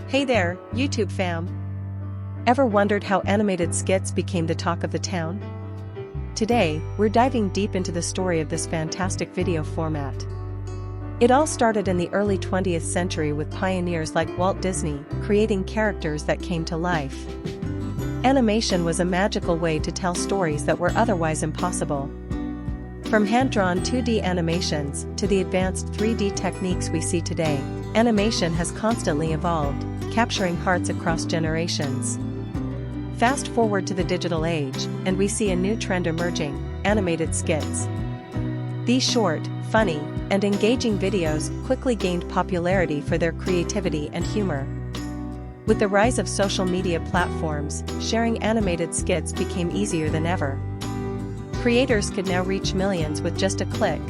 Hey there, YouTube fam! Ever wondered how animated skits became the talk of the town? Today, we're diving deep into the story of this fantastic video format. It all started in the early 20th century with pioneers like Walt Disney, creating characters that came to life. Animation was a magical way to tell stories that were otherwise impossible. From hand-drawn 2D animations to the advanced 3D techniques we see today, animation has constantly evolved, capturing hearts across generations. Fast forward to the digital age, and we see a new trend emerging: animated skits. These short, funny, and engaging videos quickly gained popularity for their creativity and humor. With the rise of social media platforms, sharing animated skits became easier than ever. Creators could now reach millions with just a click.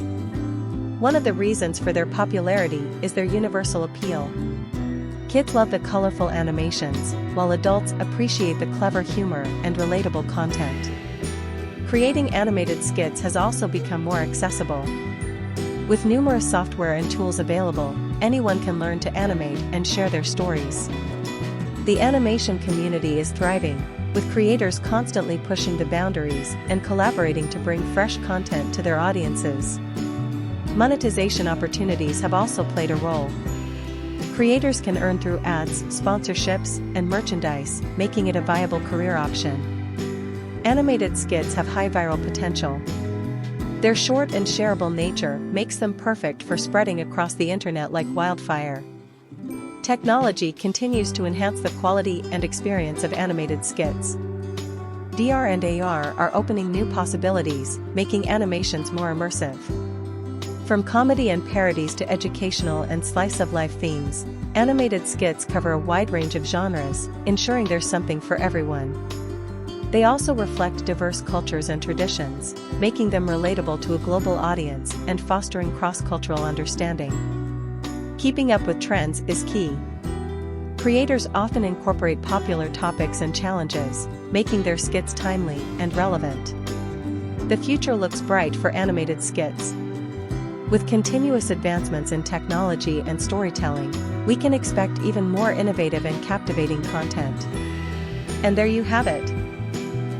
One of the reasons for their popularity is their universal appeal. Kids love the colorful animations, while adults appreciate the clever humor and relatable content. Creating animated skits has also become more accessible. With numerous software and tools available, anyone can learn to animate and share their stories. The animation community is thriving, with creators constantly pushing the boundaries and collaborating to bring fresh content to their audiences. Monetization opportunities have also played a role. Creators can earn through ads, sponsorships, and merchandise, making it a viable career option. Animated skits have high viral potential. Their short and shareable nature makes them perfect for spreading across the internet like wildfire. Technology continues to enhance the quality and experience of animated skits. VR and AR are opening new possibilities, making animations more immersive. From comedy and parodies to educational and slice-of-life themes, animated skits cover a wide range of genres, ensuring there's something for everyone. They also reflect diverse cultures and traditions, making them relatable to a global audience and fostering cross-cultural understanding. Keeping up with trends is key. Creators often incorporate popular topics and challenges, making their skits timely and relevant. The future looks bright for animated skits. With continuous advancements in technology and storytelling, we can expect even more innovative and captivating content. And there you have it.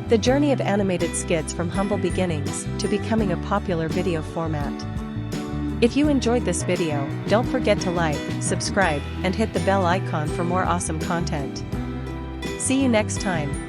The journey of animated skits from humble beginnings to becoming a popular video format. If you enjoyed this video, don't forget to like, subscribe, and hit the bell icon for more awesome content. See you next time.